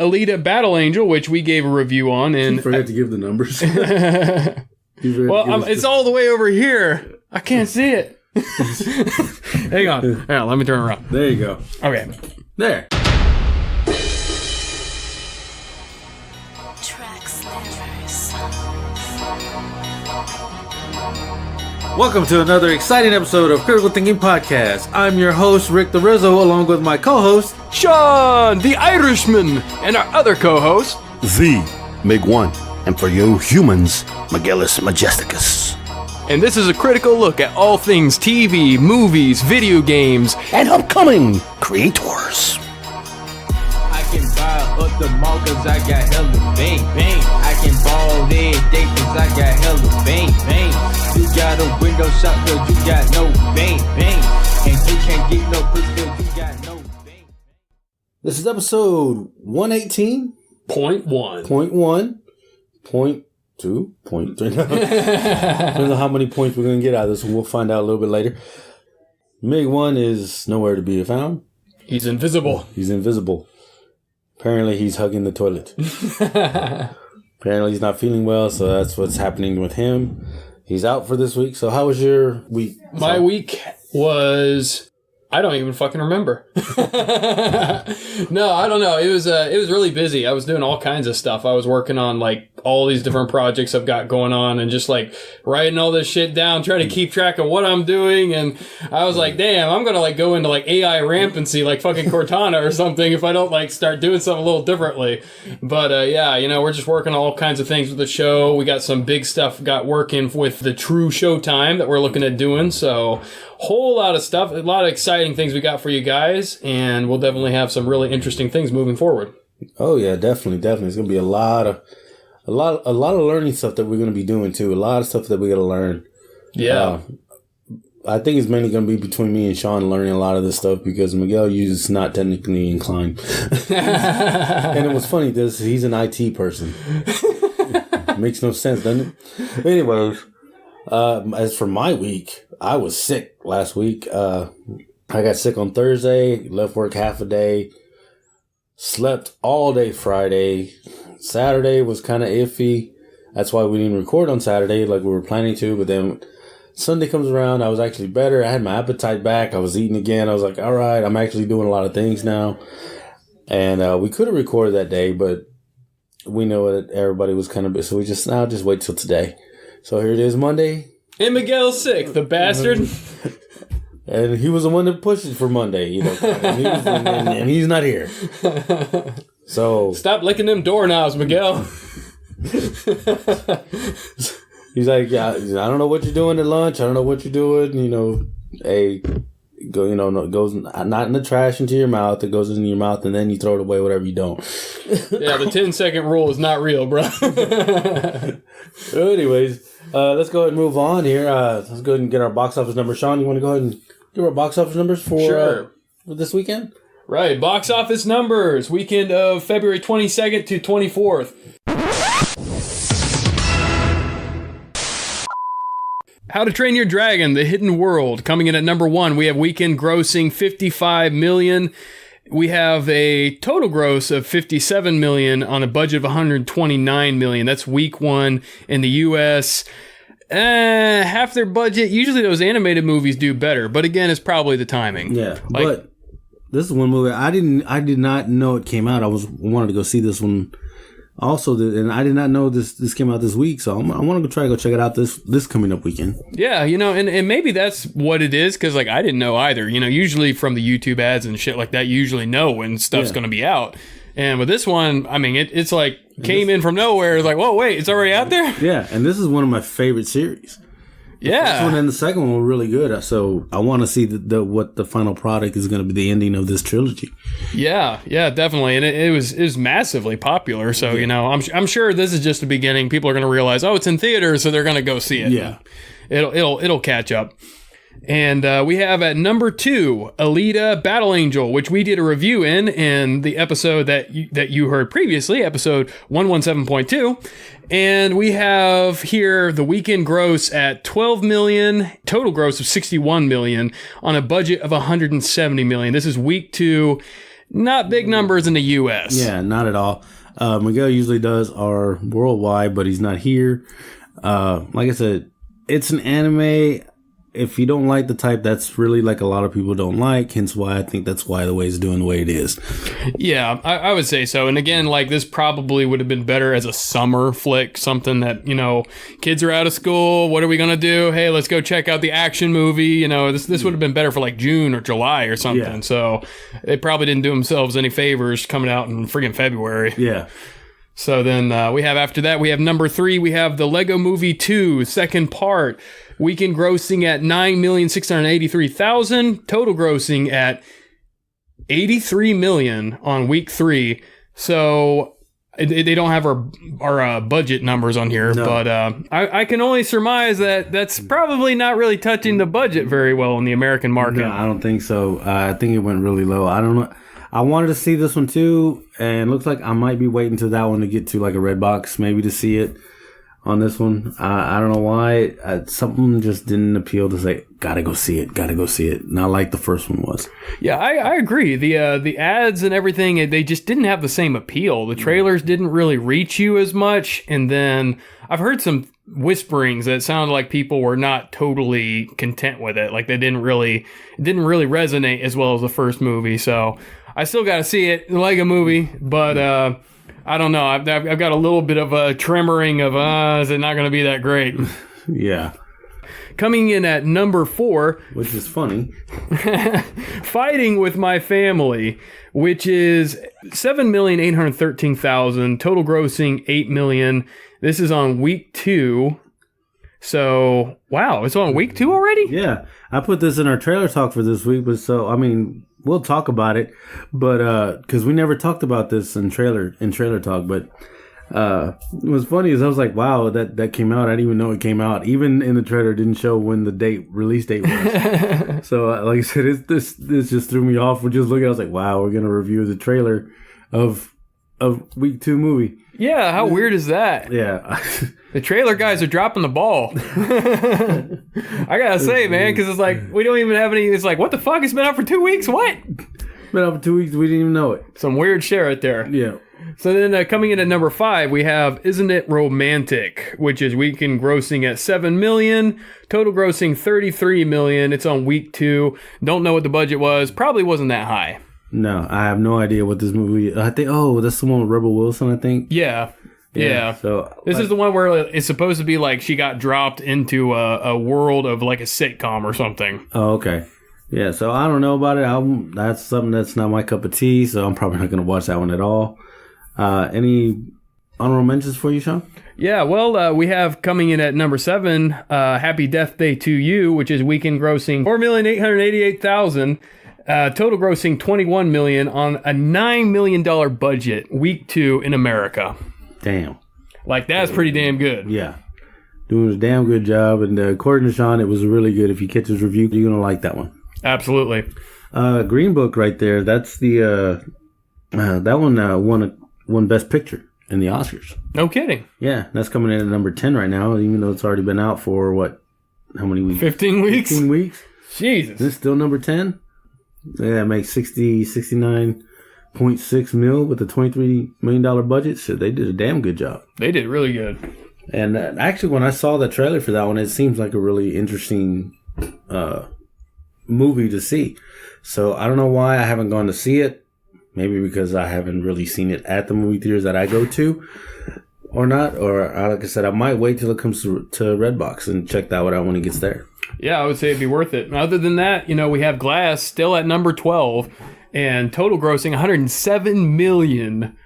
Alita Battle Angel, which we gave a review on. And you forgot to give the numbers. Well, it's all the way over here. I can't see it. Hang on. Let me turn around. There you go. Okay. There. Welcome to another exciting episode of Critical Thinking Podcast. I'm your host, Rick the Rizzo, along with my co-host, Sean, the Irishman, and our other co-host, the Mig1. And for you humans, Magellus Majesticus. And this is a critical look at all things TV, movies, video games, and upcoming creators. I can buy up the mall cause I got hella bang, bang. I can ball every day cause I got hella bang, bang. You got a window shop cause you got no bang, bang. And you can't get no pussy cause you got no bang. This is episode 118. Point one. Point 1. Point 2. Point 3. I don't know how many points we're going to get out of this. We'll find out a little bit later. Mig1 is nowhere to be found. He's invisible. He's invisible. Apparently, he's hugging the toilet. Apparently, he's not feeling well, so that's what's happening with him. He's out for this week. So, how was your week? My week was... I don't even fucking remember. No, I don't know. It was really busy. I was doing all kinds of stuff. I was working on like all these different projects I've got going on and just like writing all this shit down, trying to keep track of what I'm doing. And I was like, damn, I'm going to like go into like AI rampancy like fucking Cortana or something if I don't like start doing something a little differently. But yeah, you know, we're just working on all kinds of things with the show. We got some big stuff got working with the True Showtime that we're looking at doing. So whole lot of stuff, a lot of exciting things we got for you guys, and we'll definitely have some really interesting things moving forward. Oh yeah, definitely. It's gonna be a lot of learning stuff that we're gonna be doing too. A lot of stuff that we gotta learn. Yeah, I think it's mainly gonna be between me and Sean learning a lot of this stuff because Miguel is not technically inclined. And it was funny because he's an IT person. Makes no sense, doesn't it? Anyways, as for my week, I was sick last week. I got sick on Thursday, left work half a day, slept all day Friday. Saturday was kind of iffy. That's why we didn't record on Saturday like we were planning to. But then Sunday comes around, I was actually better. I had my appetite back. I was eating again. I was like, all right, I'm actually doing a lot of things now. And we could have recorded that day, but we know that everybody was kind of busy. So we just wait till today. So here it is, Monday. And Miguel's sick, the bastard. And he was the one that pushed it for Monday, you know. And he's not here. So stop licking them doorknobs, Miguel. He's like, yeah, I don't know what you're doing at lunch. I don't know what you're doing. You know, go. You know, it goes not in the trash into your mouth. It goes in your mouth, and then you throw it away. Whatever you don't. Yeah, the 10-second rule is not real, bro. Anyways. Let's go ahead and move on here. Let's go ahead and get our box office numbers. Sean, you want to go ahead and give our box office numbers for this weekend? Right. Box office numbers. Weekend of February 22nd to 24th. How to Train Your Dragon, The Hidden World. Coming in at number 1, we have weekend grossing $55 million. We have a total gross of $57 million on a budget of $129 million. That's week 1 in the U.S. Half their budget. Usually those animated movies do better, but again, it's probably the timing. Yeah, but this is one movie I did not know it came out. wanted to go see this one also, and I did not know this came out this week, so I want to try to go check it out this coming up weekend. Yeah, you know, and maybe that's what it is, because like I didn't know either. You know, usually from the YouTube ads and shit like that, you usually know when stuff's going to be out. And with this one, I mean, it's like came in from nowhere. It's like, whoa, wait, it's already out there? Yeah, and this is one of my favorite series. The first one and the second one were really good. So I want to see what the final product is going to be, the ending of this trilogy. Yeah, definitely. And it was massively popular. So, you know, I'm sure this is just the beginning. People are going to realize, oh, it's in theaters, so they're going to go see it. Yeah. It'll catch up. And we have at number 2, Alita Battle Angel, which we did a review in the episode that you heard previously, episode 117.2. And we have here the weekend gross at $12 million, total gross of $61 million on a budget of $170 million. This is week 2. Not big numbers in the U.S. Yeah, not at all. Miguel usually does our worldwide, but he's not here. Like I said, it's an anime. If you don't like the type, that's really like a lot of people don't like. Hence why I think that's why the way it's doing the way it is. Yeah, I would say so. And again, like this probably would have been better as a summer flick, something that, kids are out of school. What are we going to do? Hey, let's go check out the action movie. This would have been better for like June or July or something. Yeah. So they probably didn't do themselves any favors coming out in friggin' February. Yeah. So then we have after that, we have number 3, we have the Lego Movie 2, second part. Weekend grossing at $9,683,000. Total grossing at $83 million on week 3. So they don't have our budget numbers on here, no. But I can only surmise that that's probably not really touching the budget very well in the American market. No, I don't think so. I think it went really low. I don't know. I wanted to see this one too, and it looks like I might be waiting till that one to get to like a red box, maybe to see it on this one. I don't know why. Something just didn't appeal to say, gotta go see it. Not like the first one was. Yeah, I agree. The ads and everything, they just didn't have the same appeal. The trailers didn't really reach you as much. And then I've heard some whisperings that sounded like people were not totally content with it. Like it didn't really resonate as well as the first movie. So I still got to see it, the Lego Movie, but I don't know. I've got a little bit of a tremoring of, is it not going to be that great? Yeah. Coming in at number 4. Which is funny. Fighting with My Family, which is $7,813,000, total grossing $8 million. This is on week 2. So, wow, it's on week 2 already? Yeah. I put this in our trailer talk for this week, but we'll talk about it, but because we never talked about this in trailer talk. But what's funny is I was like, wow, that came out. I didn't even know it came out. Even in the trailer, it didn't show when the release date was. So like I said, this just threw me off. We're just looking. I was like, wow, we're gonna review the trailer of week 2 movie. Yeah, how weird is that? Yeah. The trailer guys are dropping the ball. I gotta say, man, because it's like, we don't even have any, it's like, what the fuck? It's been out for 2 weeks? What? Been out for 2 weeks, we didn't even know it. Some weird shit right there. Yeah. So then coming in at number 5, we have Isn't It Romantic, which is weekend grossing at $7 million, total grossing $33 million. It's on week 2. Don't know what the budget was. Probably wasn't that high. No, I have no idea what this movie. I think. Oh, that's the one with Rebel Wilson. I think. Yeah. So this is the one where it's supposed to be like she got dropped into a world of like a sitcom or something. Oh, okay. Yeah. So I don't know about it. That's something that's not my cup of tea. So I'm probably not going to watch that one at all. Any honorable mentions for you, Sean? Yeah. Well, we have coming in at number 7, Happy Death Day to You, which is weekend grossing $4,888,000. Total grossing $21 million on a $9 million budget, week 2 in America. Damn. Like, that's pretty damn good. Yeah. Doing a damn good job. And according to Sean, it was really good. If you catch his review, you're going to like that one. Absolutely. Green Book right there. That's the, that one won Best Picture in the Oscars. No kidding. Yeah. That's coming in at number 10 right now, even though it's already been out for how many weeks? 15 weeks? 15 weeks. Jesus. This still number 10? Yeah, it makes 69.6 mil with a $23 million budget. So they did a damn good job. They did really good. And actually, when I saw the trailer for that one, it seems like a really interesting movie to see. So I don't know why I haven't gone to see it. Maybe because I haven't really seen it at the movie theaters that I go to, or not. Or like I said, I might wait till it comes to Redbox and check that one out when it gets there. Yeah, I would say it'd be worth it. Other than that, we have Glass still at number 12 and total grossing $107 million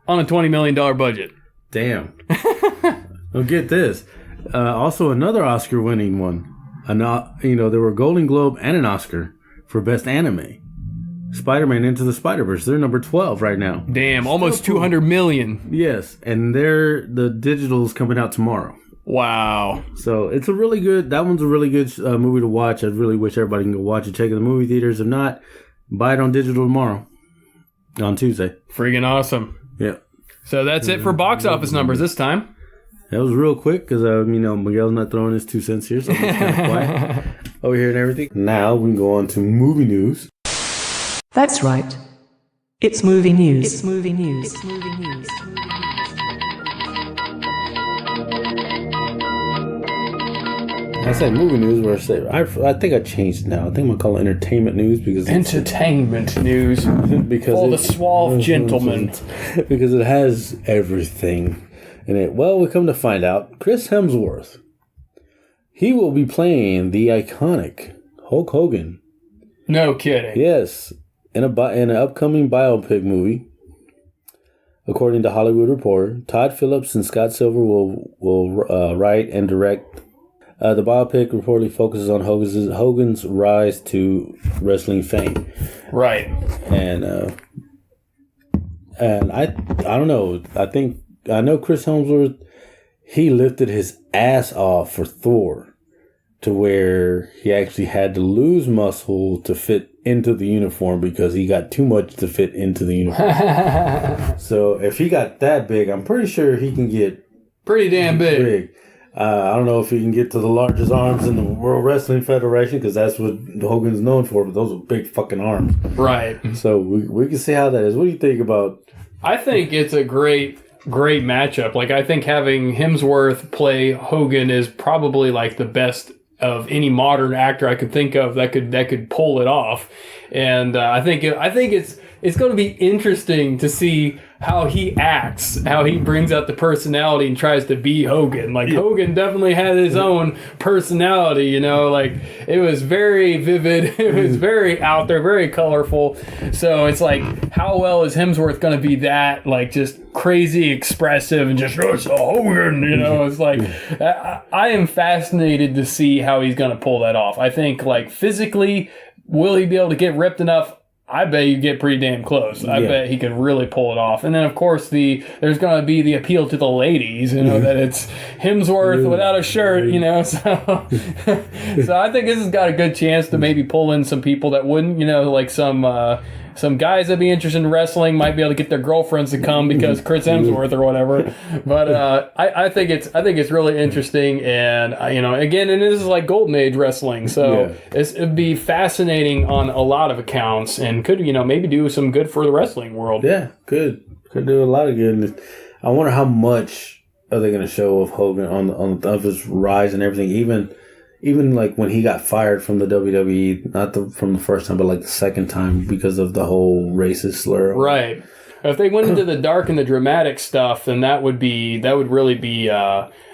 on a $20 million budget. Damn. Well, get this. Also, another Oscar-winning one. There were a Golden Globe and an Oscar for Best Anime. Spider-Man Into the Spider-Verse. They're number 12 right now. Damn, almost $200 million. Yes, and the digital's coming out tomorrow. Wow. So it's that one's a really good movie to watch. I really wish everybody can go watch it. Check it in the movie theaters. If not, buy it on digital tomorrow. On Tuesday. Freaking awesome. Yeah. So that's it for box office numbers this time. That was real quick because, Miguel's not throwing his 2 cents here, so I'm just kind of quiet over here and everything. Now we can go on to movie news. That's right. It's movie news. It's movie news. It's movie news. I say movie news, where I think I changed it now. I think I'm gonna call it entertainment news because Entertainment news. because For the suave gentleman. because it has everything in it. Well, we come to find out, Chris Hemsworth, he will be playing the iconic Hulk Hogan. No kidding. Yes, in an upcoming biopic movie. According to Hollywood Reporter, Todd Phillips and Scott Silver will write and direct. The biopic reportedly focuses on Hogan's rise to wrestling fame. Right. And I don't know. I know Chris Hemsworth. He lifted his ass off for Thor, to where he actually had to lose muscle to fit into the uniform because he got too much to fit into the uniform. So if he got that big, I'm pretty sure he can get pretty damn big. I don't know if he can get to the largest arms in the World Wrestling Federation, because that's what Hogan's known for, but those are big fucking arms. Right. So we can see how that is. What do you think about... I think it's a great matchup. Like, I think having Hemsworth play Hogan is probably like the best of any modern actor I could think of that could pull it off. And I think it's going to be interesting to see how he acts, how he brings out the personality and tries to be Hogan. Like, Hogan definitely had his own personality, you know, like, it was very vivid. It was very out there, very colorful. So it's like, how well is Hemsworth going to be that, like, just crazy expressive and just, oh, it's a Hogan, you know? It's like, I am fascinated to see how he's going to pull that off. I think, like, physically, will he be able to get ripped enough? I bet you get pretty damn close. I bet he could really pull it off. And then, of course, there's going to be the appeal to the ladies, you know, that it's Hemsworth without a shirt, you know. So I think this has got a good chance to maybe pull in some people that wouldn't, you know, like some guys that'd be interested in wrestling might be able to get their girlfriends to come because Chris Hemsworth or whatever. But I think it's really interesting, and you know, again, and this is like golden age wrestling, so it'd be fascinating on a lot of accounts, and could, you know, maybe do some good for the wrestling world. Yeah, could do a lot of good. I wonder how much are they going to show of Hogan on of his rise and everything, even like when he got fired from the WWE, not from the first time, but like the second time because of the whole racist slur. Right. If they went into the dark and the dramatic stuff, then that would really be,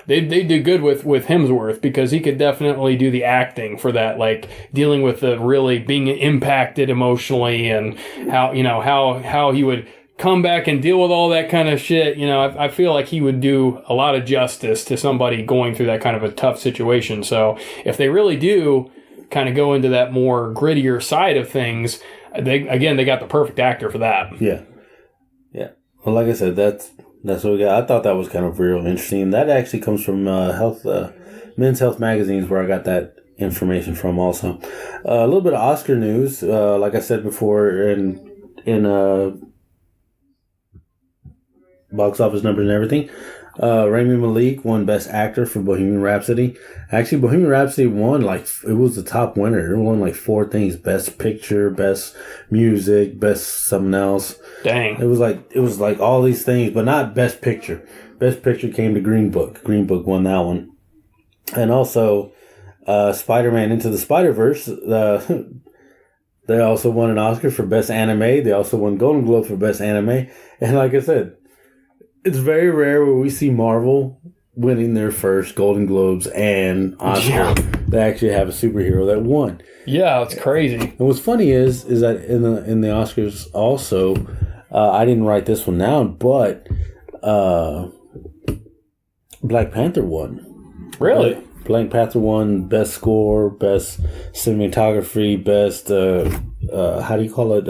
they do good with Hemsworth, because he could definitely do the acting for that, like dealing with the really being impacted emotionally, and how, you know, how he would come back and deal with all that kind of shit. You know, I feel like he would do a lot of justice to somebody going through that kind of a tough situation. So if they really do kind of go into that more grittier side of things, they got the perfect actor for that. Yeah. Well, like I said, that's what we got. I thought that was kind of real interesting. That actually comes from Men's Health magazines, where I got that information from also. A little bit of Oscar news. Like I said before, in box office numbers and everything. Rami Malek won Best Actor for Bohemian Rhapsody. Actually, Bohemian Rhapsody won, like, it was the top winner. It won like 4 things: Best Picture, Best Music, Best something else. Dang. It was like all these things, but not Best Picture. Best Picture came to Green Book. Green Book won that one. And also, Spider-Man Into the Spider-Verse, they also won an Oscar for Best Anime. They also won Golden Globe for Best Anime. And like I said, it's very rare where we see Marvel winning their first Golden Globes and Oscar. Yeah. They actually have a superhero that won. Yeah, it's crazy. And what's funny is that in the Oscars also, I didn't write this one down, but Black Panther won. Really? Black Panther won Best Score, Best Cinematography, Best how do you call it?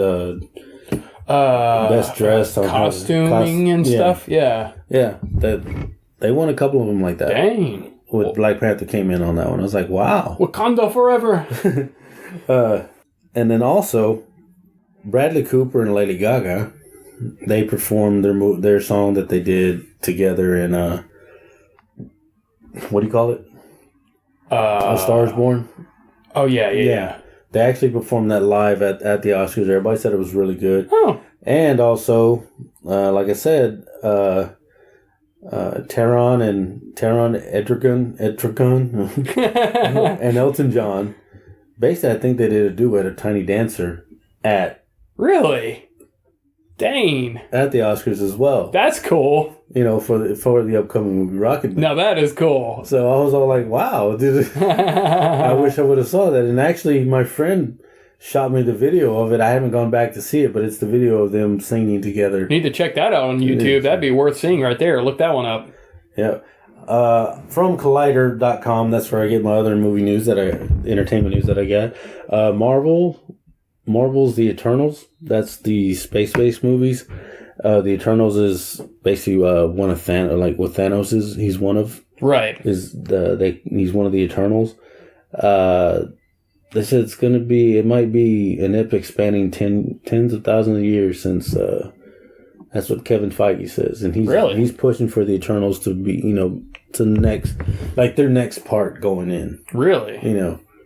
Best dressed, costuming and stuff. Yeah. They won a couple of them like that. Dang. With Black Panther came in on that one. I was like, wow. Wakanda forever. And then also, Bradley Cooper and Lady Gaga, they performed their song that they did together in what do you call it? A Star Is Born. Oh yeah. They actually performed that live at the Oscars. Everybody said it was really good. Oh. And also, like I said, Taron Egerton, and Elton John. Basically, I think they did a duet of Tiny Dancer at Really? Dang. At the Oscars as well. That's cool. You know, for the upcoming movie Rocket Man. Now that is cool. So I was all like, wow, dude. I wish I would have saw that. And actually, my friend shot me the video of it. I haven't gone back to see it, but it's the video of them singing together. Need to check that out on YouTube. That'd be worth seeing right there. Look that one up. Yeah. From Collider.com, that's where I get my other movie news entertainment news that I get. Marvel's The Eternals. That's the space-based movies. The Eternals is basically one of Thanos, like what Thanos is. He's one of. Right. He's one of the Eternals. They said it might be an epic spanning tens of thousands of years since. That's what Kevin Feige says, and he's pushing for the Eternals to be, to the next, like their next part going in. Really?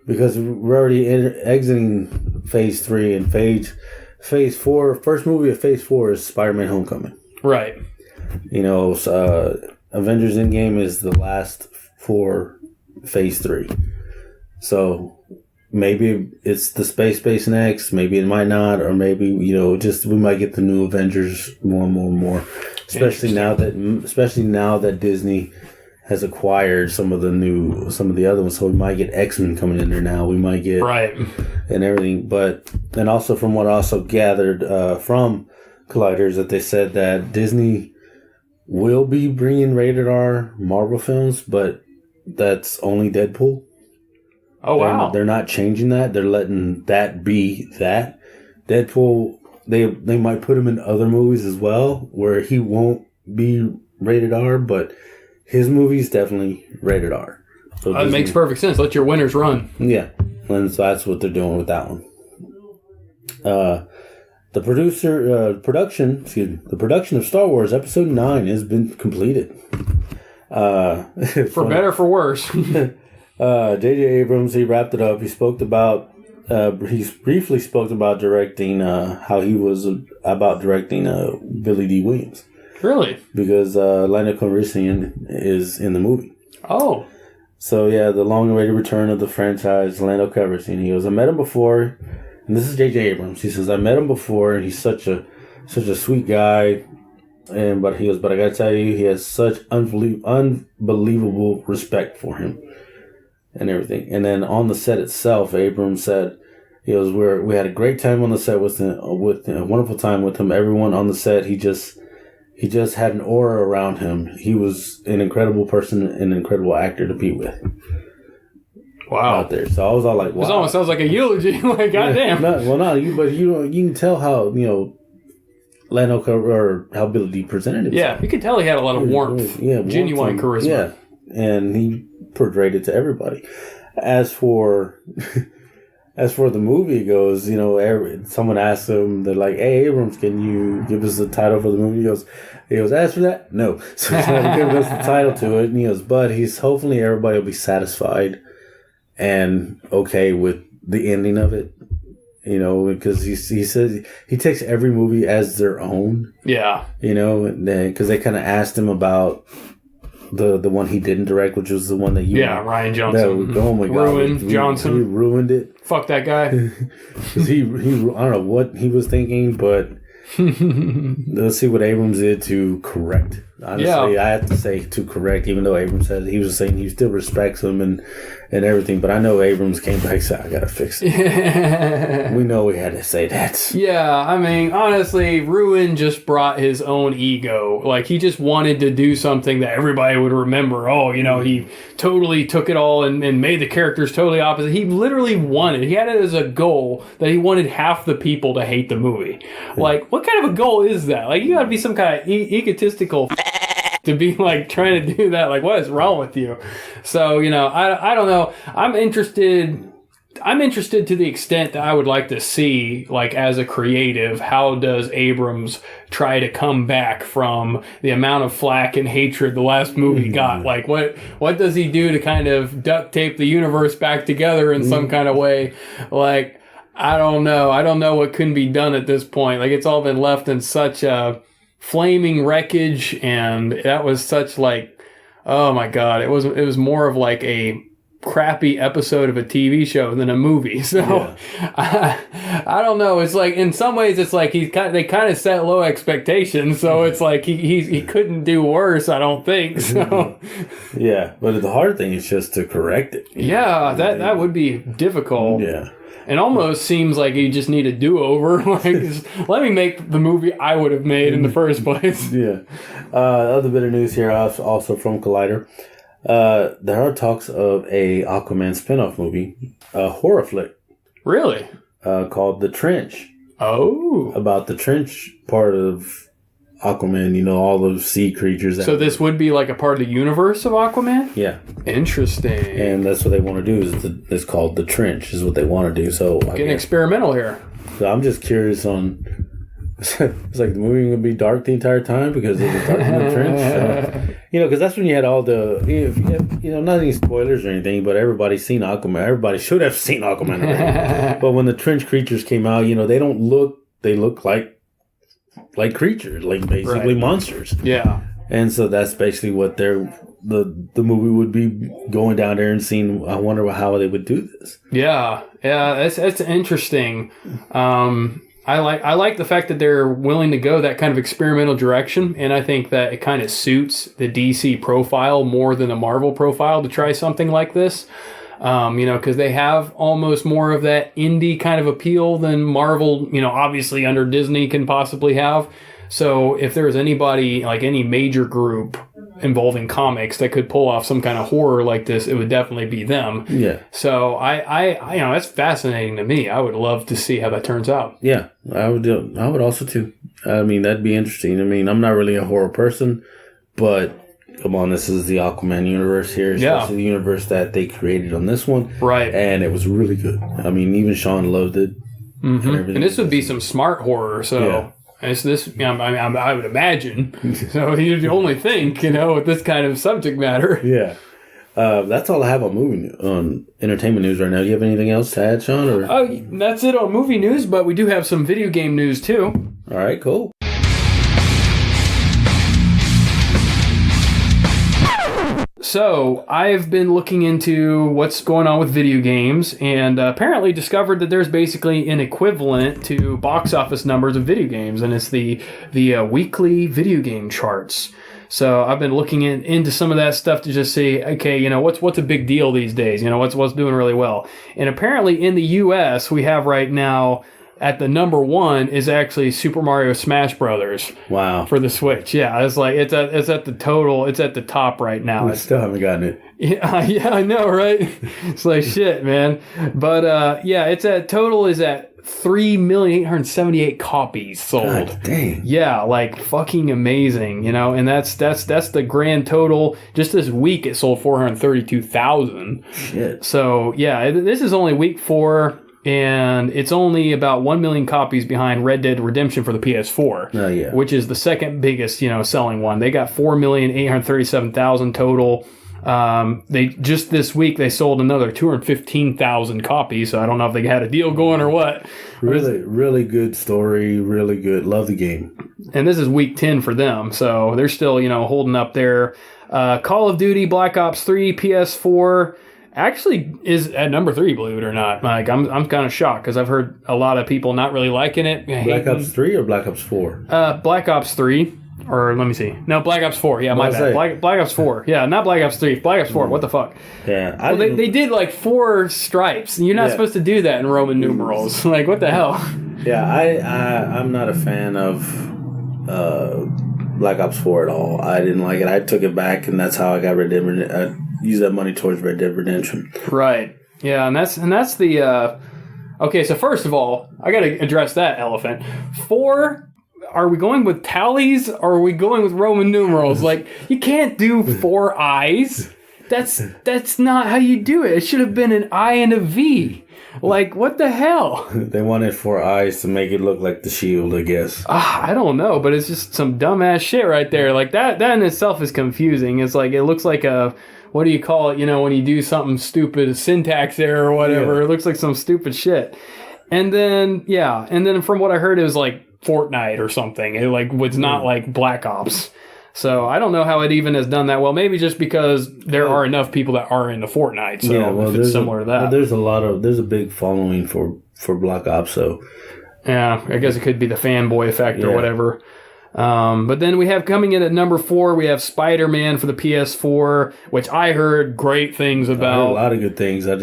Because we're already exiting Phase 3 and Phase 4. First movie of Phase 4 is Spider-Man: Homecoming. Right. Avengers Endgame is the last for Phase 3. So maybe it's the space base next. Maybe it might not, or maybe we might get the new Avengers more and more and more. Especially now that Disney has acquired some of the other ones, so we might get X-Men coming in there now. We might get and everything, and also from what I also gathered from Colliders that they said that Disney will be bringing rated R Marvel films, but that's only Deadpool. Oh wow! They're not changing that. They're letting that be that. Deadpool, they might put him in other movies as well where he won't be rated R, but his movie's definitely rated R. So that makes perfect sense. Let your winners run. Yeah, and so that's what they're doing with that one. The production of Star Wars Episode 9 has been completed. For better, for worse. J.J. Abrams, he wrapped it up. He briefly spoke about directing, how he was about directing Billy D. Williams. Really? Because Lando Calrissian is in the movie. Oh. So yeah, the long-awaited return of the franchise, Lando Calrissian. He goes, I met him before, and this is J.J. Abrams. He says, I met him before, and he's such a sweet guy. But I gotta tell you, he has such unbelievable respect for him. And everything. And then on the set itself, Abrams said, we had a great time on the set with a wonderful time with him. Everyone on the set, he just had an aura around him. He was an incredible person, an incredible actor to be with. Wow. Out there. So I was all like, wow. This almost sounds like a eulogy. Like, goddamn. You can tell how, Lando or how Billy D presented himself. Yeah, you could tell he had a lot of warmth. Yeah, genuine charisma. Yeah. And he portrayed it to everybody. As for the movie goes, someone asked him, they're like, "Hey, Abrams, can you give us the title for the movie?" He goes, "As for that, no." So he's not giving us the title to it. And he goes, but hopefully everybody will be satisfied and okay with the ending of it. Because he says he takes every movie as their own. Yeah. Because they kind of asked him about the one he didn't direct, which was the one that Ryan Johnson. Oh my God, Johnson. He ruined it. Fuck that guy. Because I don't know what he was thinking, but let's see what Abrams did to correct. Honestly, I have to say to correct, even though Abrams said he was saying he still respects him and everything. But I know Abrams came back and said, I got to fix it. We know we had to say that. Yeah, I mean, honestly, Ruin just brought his own ego. Like, he just wanted to do something that everybody would remember. Oh, he totally took it all and made the characters totally opposite. He literally he had it as a goal that he wanted half the people to hate the movie. Like, what kind of a goal is that? Like, you gotta be some kind of egotistical to be like trying to do that. Like, what is wrong with you? So, I don't know. I'm interested to the extent that I would like to see, like, as a creative, how does Abrams try to come back from the amount of flack and hatred the last movie got? Like, what does he do to kind of duct tape the universe back together in some kind of way? Like, I don't know. I don't know what couldn't be done at this point. Like, it's all been left in such flaming wreckage, and that was such like, oh my God, it was more of like a crappy episode of a TV show than a movie. So I don't know. It's like, in some ways, it's like they kind of set low expectations. So it's like he couldn't do worse, I don't think. So yeah, but the hard thing is just to correct it. Yeah, that would be difficult. Yeah. It almost seems like you just need a do-over. Like, let me make the movie I would have made in the first place. Yeah. Other bit of news here, also from Collider. There are talks of a Aquaman spinoff movie, a horror flick. Really? Called The Trench. Oh. About the trench part of Aquaman, all those sea creatures. So this would be like a part of the universe of Aquaman? Yeah. Interesting. And that's what they want to do. It's called The Trench is what they want to do. So getting experimental here. So I'm just curious on... It's like the movie going to be dark the entire time because it was dark in the trench. Because that's when you had all the... not any spoilers or anything, but everybody's seen Aquaman. Everybody should have seen Aquaman already. But when the trench creatures came out, they don't look... They look like creatures, like basically monsters. Yeah. And so that's basically what the movie would be, going down there and seeing. I wonder how they would do this. Yeah, that's interesting. I like the fact that they're willing to go that kind of experimental direction, and I think that it kind of suits the DC profile more than the Marvel profile to try something like this. Because they have almost more of that indie kind of appeal than Marvel, obviously under Disney can possibly have. So if there's anybody, like any major group involving comics that could pull off some kind of horror like this, it would definitely be them. Yeah. So I that's fascinating to me. I would love to see how that turns out. Yeah, I would also too. I mean, that'd be interesting. I mean, I'm not really a horror person, but come on, this is the Aquaman universe here, especially the universe that they created on this one. Right. And it was really good. I mean, even Sean loved it. Mm-hmm. And this would be some smart horror, so... Yeah. It's this, I would imagine. So you only think, with this kind of subject matter. Yeah. That's all I have on entertainment news right now. Do you have anything else to add, Sean? Or? Oh, that's it on movie news, but we do have some video game news too. All right, cool. So, I've been looking into what's going on with video games, and apparently discovered that there's basically an equivalent to box office numbers of video games, and it's the weekly video game charts. So, I've been looking into some of that stuff to just see, okay, what's a big deal these days? What's doing really well? And apparently in the U.S., we have right now... At the number one is actually Super Mario Smash Brothers. Wow. For the Switch. Yeah, it's like it's at the total. It's at the top right now. I still haven't gotten it. Yeah, I know, right? It's like shit, man. But it's at total is at 3,878 copies sold. God dang. Yeah, like fucking amazing, and that's the grand total. Just this week it sold 432,000. Shit. So, yeah, this is only week 4. And it's only about 1 million copies behind Red Dead Redemption for the PS4. Oh, yeah. Which is the second biggest, selling one. They got 4,837,000 total. They just this week they sold another 215,000 copies. So I don't know if they had a deal going or what. Really good story. Really good. Love the game. And this is week 10 for them. So they're still, holding up there. Call of Duty Black Ops 3 PS4 actually is at number 3, believe it or not. Like I'm kind of shocked because I've heard a lot of people not really liking it. Black Ops 3 or Black Ops 4? Black Ops 3. Or let me see. No, Black Ops 4. Yeah, my bad. Black Ops 4. Yeah, not Black Ops 3. Black Ops 4. What the fuck? Yeah. Well, they did like 4 stripes. You're not supposed to do that in Roman numerals. Like, what the hell? Yeah, I'm not a fan of Black Ops 4 at all. I didn't like it. I took it back, and that's how I got Red Dead Redemption. Use that money towards Red Dead Redemption. Right. Yeah, and that's the okay, so first of all, I got to address that elephant. 4, are we going with tallies or are we going with Roman numerals? Like, you can't do 4 I's. That's not how you do it. It should have been an I and a V. Like, what the hell? They wanted 4 eyes to make it look like the shield, I guess. I don't know, but it's just some dumbass shit right there. Like, that in itself is confusing. It's like, it looks like a, what do you call it, when you do something stupid, a syntax error or whatever. Yeah. It looks like some stupid shit. And then from what I heard, it was like Fortnite or something. It like was not like Black Ops. So I don't know how it even has done that well. Maybe just because there are enough people that are into Fortnite. So if it's similar to that. There's a big following for Black Ops. So yeah, I guess it could be the fanboy effect or whatever. But then we have coming in at number 4, we have Spider-Man for the PS4, which I heard great things about. I heard a lot of good things. I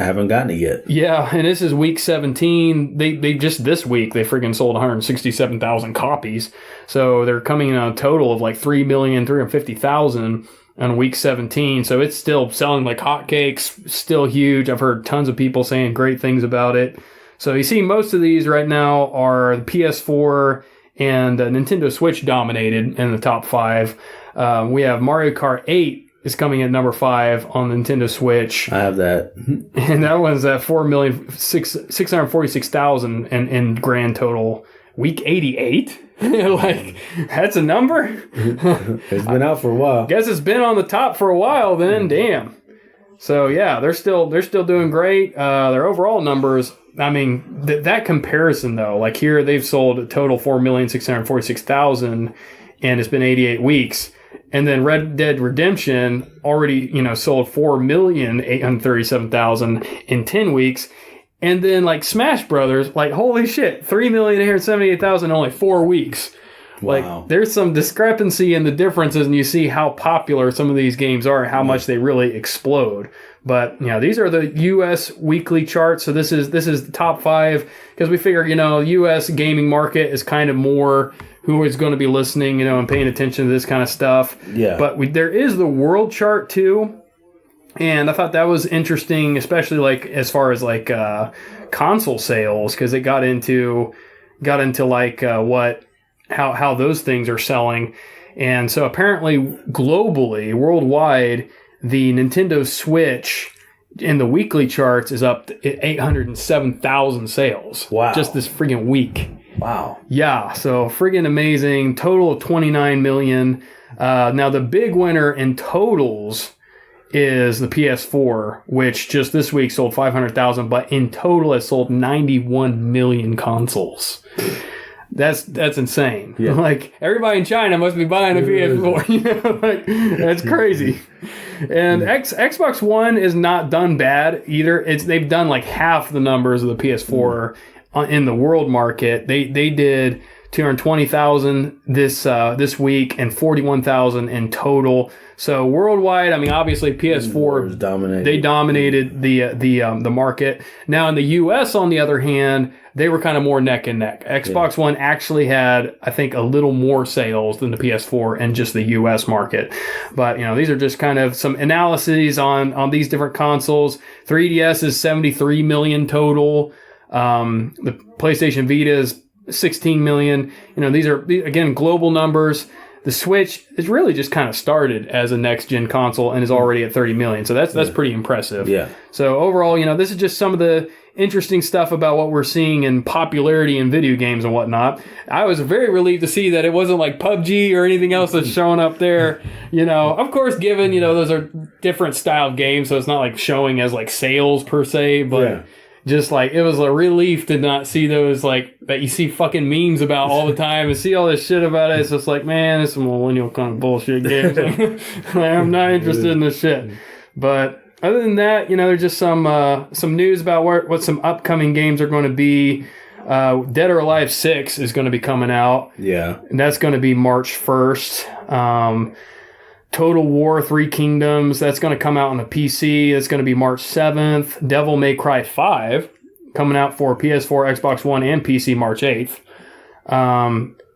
haven't gotten it yet. Yeah, and this is week 17. They just this week they freaking sold 167,000 copies. So they're coming in on a total of like 3,350,000 on week 17. So it's still selling like hotcakes, still huge. I've heard tons of people saying great things about it. So you see most of these right now are the PS4 and Nintendo Switch dominated in the top 5. We have Mario Kart 8 is coming at number 5 on the Nintendo Switch. I have that. And that one's at 4,646,000 in grand total. Week 88? Like, that's a number? It's been out for a while. Guess it's been on the top for a while then. Damn. So, yeah, they're still doing great. Their overall numbers... I mean, that comparison, though, like here they've sold a total 4,646,000 and it's been 88 weeks. And then Red Dead Redemption already, sold 4,837,000 in 10 weeks. And then like Smash Brothers, like, holy shit, 3,878,000 in only 4 weeks. Wow. Like, there's some discrepancy in the differences, and you see how popular some of these games are and how much they really explode. But, these are the U.S. weekly charts, so this is the top 5, because we figure, U.S. gaming market is kind of more who is going to be listening, and paying attention to this kind of stuff. Yeah. But there is the world chart, too, and I thought that was interesting, especially, like, as far as, like, console sales, because it got into like, how those things are selling. And so apparently globally, worldwide, the Nintendo Switch in the weekly charts is up to 807,000 sales. Wow. Just this friggin' week. Wow. Yeah, so friggin' amazing. Total of 29 million. Now the big winner in totals is the PS4, which just this week sold 500,000, but in total it sold 91 million consoles. That's insane. Yeah. Like, everybody in China must be buying a PS4. Like, that's crazy. And Xbox One is not done bad either. They've done like half the numbers of the PS4 in the world market. They did 220,000 this week and 41,000 in total. So worldwide, I mean, obviously PS4 they dominated the market. Now in the US, on the other hand, they were kind of more neck and neck. Xbox One actually had, I think, a little more sales than the PS4 and just the US market. But these are just kind of some analyses on these different consoles. 3DS is 73 million total. The PlayStation Vita is 16 million. These are, again, global numbers. The Switch is really just kind of started as a next-gen console and is already at 30 million. So that's pretty impressive. Yeah. So overall, this is just some of the interesting stuff about what we're seeing in popularity in video games and whatnot. I was very relieved to see that it wasn't like PUBG or anything else that's showing up there. Of course, given, those are different style games, so it's not like showing as like sales per se, but just like, it was a relief to not see those, like, that you see fucking memes about all the time and see all this shit about it. It's just like, man, it's some millennial kind of bullshit games. I'm not interested in this shit. But other than that, there's just some news about what some upcoming games are going to be. Dead or Alive 6 is going to be coming out. Yeah. And that's going to be March 1st. Total War 3 Kingdoms, that's going to come out on the PC. It's going to be March 7th. Devil May Cry 5, coming out for PS4, Xbox One, and PC March 8th.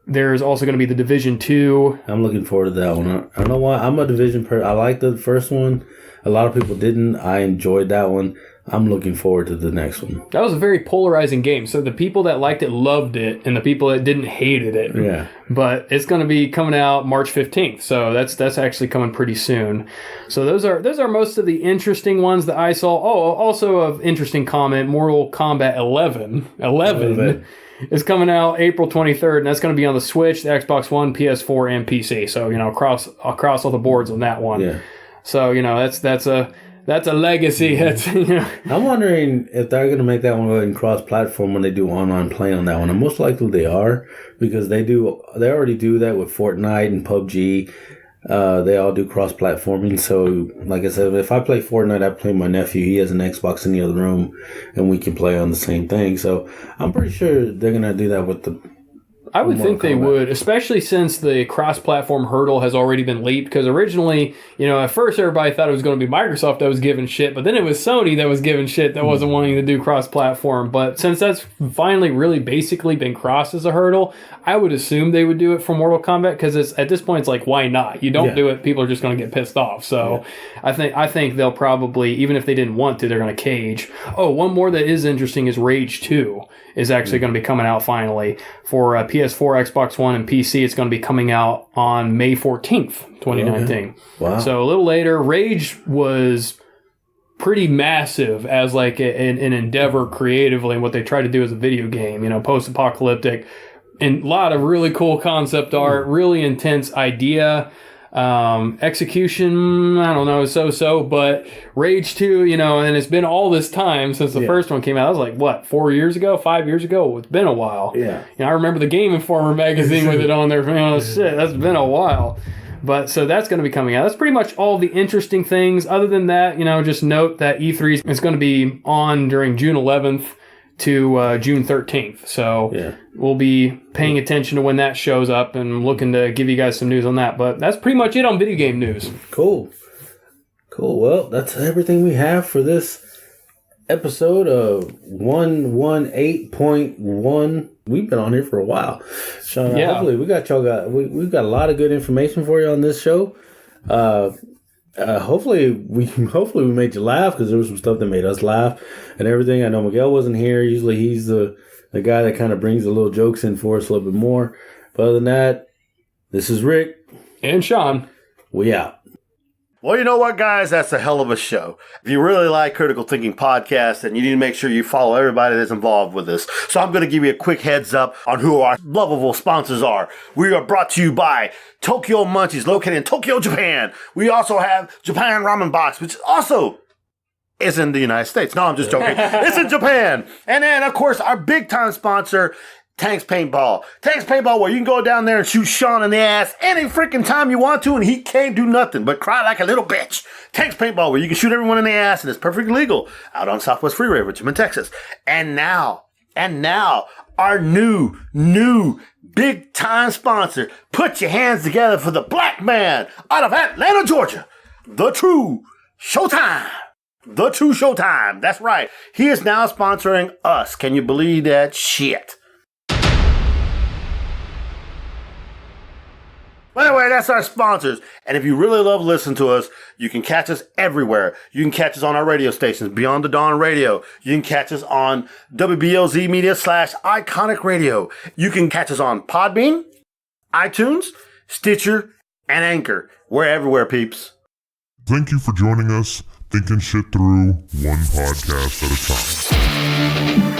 There's also going to be The Division 2. I'm looking forward to that one. I don't know why. I'm a Division person. I like the first one. A lot of people didn't. I enjoyed that one. I'm looking forward to the next one. That was a very polarizing game. So the people that liked it loved it, and the people that didn't hated it. Yeah. But it's going to be coming out March 15th. So that's actually coming pretty soon. So those are most of the interesting ones that I saw. Oh, also of interesting comment, Mortal Kombat 11 is coming out April 23rd, and that's going to be on the Switch, the Xbox One, PS4, and PC. So, across all the boards on that one. Yeah. So, That's a legacy. That's, I'm wondering if they're going to make that one go ahead and cross-platform when they do online play on that one. And most likely they are, because they already do that with Fortnite and PUBG. They all do cross-platforming. So, like I said, if I play Fortnite, I play my nephew. He has an Xbox in the other room, and we can play on the same thing. So, I'm pretty sure they're going to do that with the... I would think they would, especially since the cross-platform hurdle has already been leaped. Because originally, at first everybody thought it was going to be Microsoft that was giving shit, but then it was Sony that was giving shit that wasn't wanting to do cross-platform. But since that's finally really basically been crossed as a hurdle, I would assume they would do it for Mortal Kombat, because at this point it's like, why not? You don't do it, people are just going to get pissed off. So I think they'll probably, even if they didn't want to, they're going to cage. Oh, one more that is interesting is Rage 2 is actually going to be coming out finally for PS4, Xbox One, and PC. It's going to be coming out on May 14th, 2019. Wow. So a little later. Rage was pretty massive as like an endeavor creatively, and what they tried to do as a video game, post-apocalyptic, and a lot of really cool concept art, really intense idea. Execution, I don't know, so, but Rage 2, and it's been all this time since the first one came out. That was like, what, 4 years ago, 5 years ago? It's been a while. Yeah. I remember the Game Informer magazine with it on there. Shit, that's been a while. But so that's going to be coming out. That's pretty much all the interesting things. Other than that, just note that E3 is going to be on during June 11th to June 13th. So we'll be paying attention to when that shows up and looking to give you guys some news on that. But that's pretty much it on video game news. Cool. Well, that's everything we have for this episode of 118.1. We've been on here for a while. Sean, hopefully we've got a lot of good information for you on this show. Hopefully we made you laugh, because there was some stuff that made us laugh and everything. I know Miguel wasn't here. Usually he's the guy that kind of brings the little jokes in for us a little bit more. But other than that, this is Rick and Sean. We out. Well, you know what, guys? That's a hell of a show. If you really like Critical Thinking Podcast, then you need to make sure you follow everybody that's involved with this. So I'm going to give you a quick heads up on who our lovable sponsors are. We are brought to you by Tokyo Munchies, located in Tokyo, Japan. We also have Japan Ramen Box, which also is in the United States. No, I'm just joking. It's in Japan. And then, of course, our big-time sponsor, Tanks Paintball. Tanks Paintball, where you can go down there and shoot Sean in the ass any freaking time you want to, and he can't do nothing but cry like a little bitch. Tanks Paintball, where you can shoot everyone in the ass, and it's perfectly legal out on Southwest Freeway, Richmond, Texas. And now, our new big time sponsor. Put your hands together for the black man out of Atlanta, Georgia. The True Showtime. The True Showtime. That's right. He is now sponsoring us. Can you believe that shit? But anyway, that's our sponsors. And if you really love listening to us, you can catch us everywhere. You can catch us on our radio stations, Beyond the Dawn Radio. You can catch us on WBLZ Media /Iconic Radio. You can catch us on Podbean, iTunes, Stitcher, and Anchor. We're everywhere, peeps. Thank you for joining us, thinking shit through one podcast at a time.